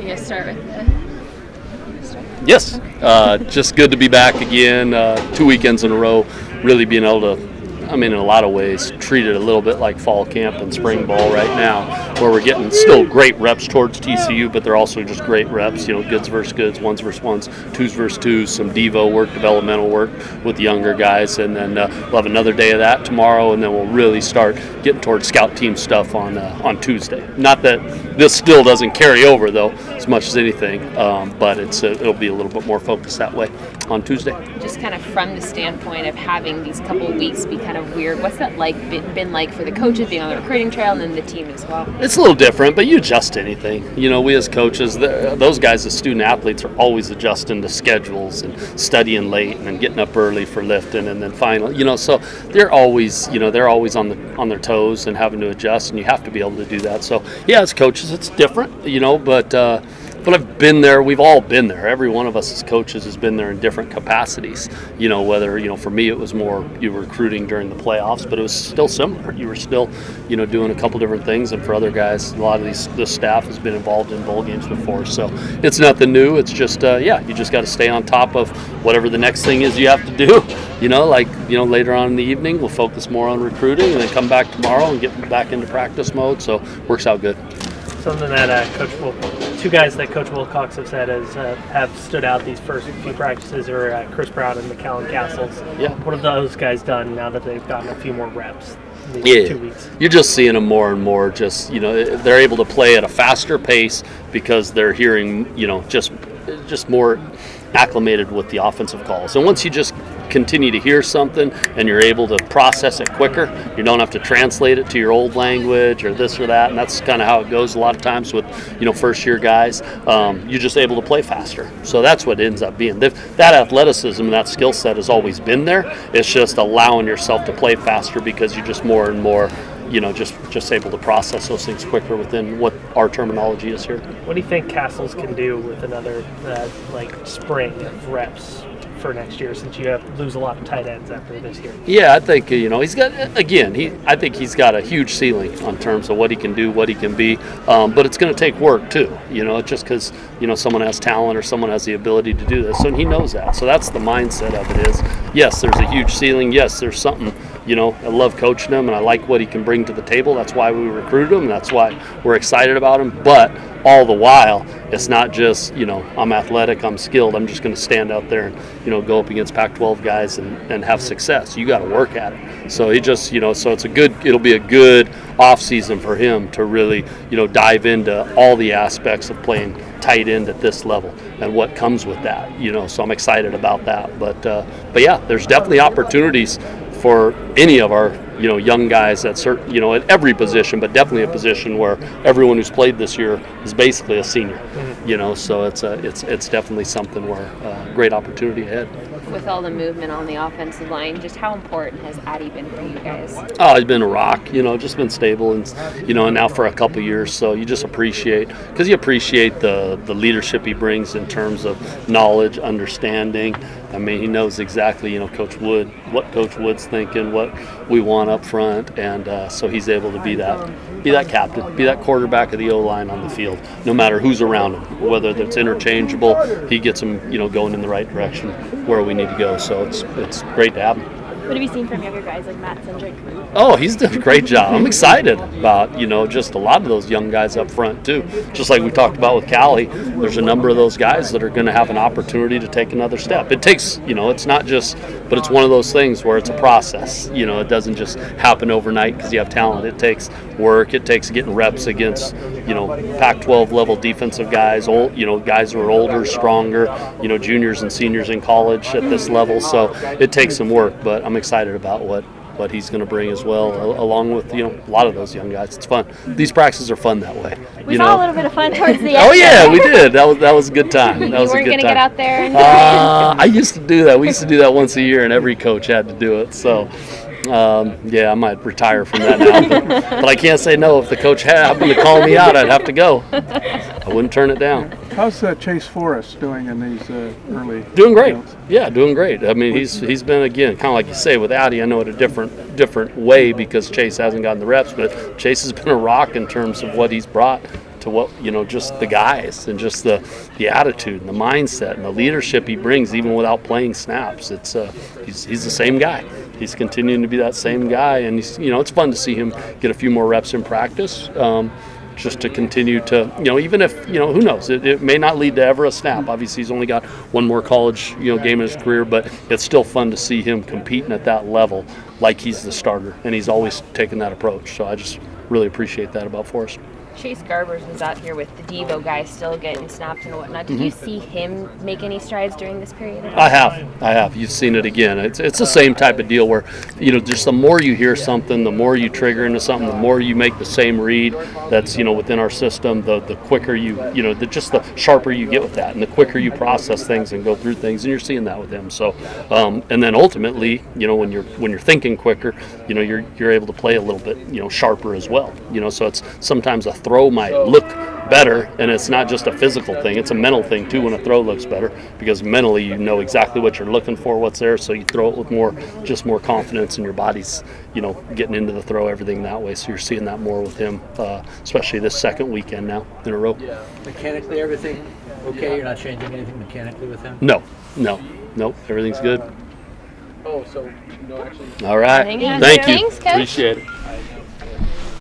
You guys start with Yes, just good to be back again. 2 weekends in a row, really being able to, in a lot of ways, treat it a little bit like fall camp and spring ball right now, where we're getting still great reps towards TCU, but they're also just great reps, goods versus goods, ones versus ones, twos versus twos, some Devo work, developmental work with the younger guys, and then we'll have another day of that tomorrow, and then we'll really start getting towards scout team stuff on Tuesday. Not that this still doesn't carry over, though, as much as anything, but it'll be a little bit more focused that way on Tuesday. Just kind of from the standpoint of having these couple of weeks be kind of weird, what's that been like for the coaches being on the recruiting trail and then the team as well? It's a little different, but you adjust to anything. We as coaches, those guys as student athletes are always adjusting to schedules and studying late and then getting up early for lifting and then final, so they're always, on their toes and having to adjust, and you have to be able to do that. So yeah, as coaches, it's different, but I've been there. We've all been there. Every one of us as coaches has been there in different capacities. Whether, for me it was more you were recruiting during the playoffs, but it was still similar. You were still, doing a couple different things. And for other guys, a lot of this staff has been involved in bowl games before. So it's nothing new. It's just, you just got to stay on top of whatever the next thing is you have to do. Later on in the evening, we'll focus more on recruiting and then come back tomorrow and get back into practice mode. So works out good. Something that two guys that Coach Wilcox have said have stood out these first few practices are Chris Brown and McAllen Castles. Yeah. What have those guys done now that they've gotten a few more reps these 2 weeks? You're just seeing them more and more. Just they're able to play at a faster pace because they're hearing just more acclimated with the offensive calls. And once you just continue to hear something and you're able to process it quicker, you don't have to translate it to your old language or this or that, and that's kind of how it goes a lot of times with first year guys. You're just able to play faster, so that's what it ends up being. That athleticism and that skill set has always been there. It's just allowing yourself to play faster because you're just more and more just able to process those things quicker within what our terminology is here. What do you think Castles can do with another spring of reps for next year, since you lose a lot of tight ends after this year? Yeah, I think he's got, again, I think he's got a huge ceiling on terms of what he can do, what he can be, but it's going to take work too. Just because someone has talent or someone has the ability to do this, so he knows that. So that's the mindset of it. Is yes, there's a huge ceiling. Yes, there's something. I love coaching him, and I like what he can bring to the table. That's why we recruited him. That's why we're excited about him. But all the while, it's not just, I'm athletic, I'm skilled, I'm just going to stand out there and, go up against Pac-12 guys and have success. You got to work at it. So he just, so it'll be a good off season for him to really, dive into all the aspects of playing tight end at this level and what comes with that, so I'm excited about that. But yeah, there's definitely opportunities for any of our young guys at certain at every position, but definitely a position where everyone who's played this year is basically a senior. So it's definitely something where great opportunity ahead. With all the movement on the offensive line, just how important has Addy been for you guys? Oh, he's been a rock, just been stable and and now for a couple of years. So you just appreciate the leadership he brings in terms of knowledge, understanding. He knows exactly, what Coach Wood's thinking, what we want up front, and so he's able to be that captain, be that quarterback of the O-line on the field, no matter who's around him, whether it's interchangeable. He gets them, going in the right direction where we need to go. So it's great to have him. What have you seen from younger guys like Matt Cindric? Oh, he's done a great job. I'm excited about, just a lot of those young guys up front, too. Just like we talked about with Callie, there's a number of those guys that are going to have an opportunity to take another step. It takes, it's not just, but it's one of those things where it's a process. It doesn't just happen overnight because you have talent. It takes work. It takes getting reps against, Pac-12 level defensive guys, guys who are older, stronger, juniors and seniors in college at this level. So it takes some work, but I'm excited about what he's going to bring as well, along with a lot of those young guys. It's fun. These practices are fun that way. We saw a little bit of fun towards the end. Oh yeah, we did. That was a good time. That was you weren't a good time. Get out there and I used to do that. We used to do that once a year, and every coach had to do it. So. I might retire from that now, but I can't say no. If the coach happened to call me out, I'd have to go. I wouldn't turn it down. How's Chase Forrest doing in these early? Doing great. Yeah, doing great. He's been, again, kind of like you say with Addy. I know it a different way because Chase hasn't gotten the reps, but Chase has been a rock in terms of what he's brought to what, just the guys and just the attitude and the mindset and the leadership he brings even without playing snaps. It's he's the same guy. He's continuing to be that same guy, and he's, it's fun to see him get a few more reps in practice. Just to continue to, even if, who knows, it may not lead to ever a snap. Obviously, he's only got one more college, game in his career, but it's still fun to see him competing at that level like he's the starter, and he's always taken that approach. So I just really appreciate that about Forrest. Chase Garbers was out here with the Devo guys still getting snaps and whatnot. Did you see him make any strides during this period at all? I have. You've seen it again. It's the same type of deal where, just the more you hear something, the more you trigger into something, the more you make the same read that's, within our system, the quicker just the sharper you get with that, and the quicker you process things and go through things, and you're seeing that with him. So, and then ultimately, when you're thinking quicker, you're able to play a little bit, sharper as well. So it's sometimes a throw might look better, and it's not just a physical thing, it's a mental thing too when a throw looks better, because mentally you know exactly what you're looking for, what's there, so you throw it with more confidence, and your body's getting into the throw, everything that way. So you're seeing that more with him, especially this second weekend now in a row. Yeah. Mechanically, everything okay? You're not changing anything mechanically with him? No, everything's good. Oh, so no, actually. All right, Thank you. Thank you. Thanks, Coach. Appreciate it.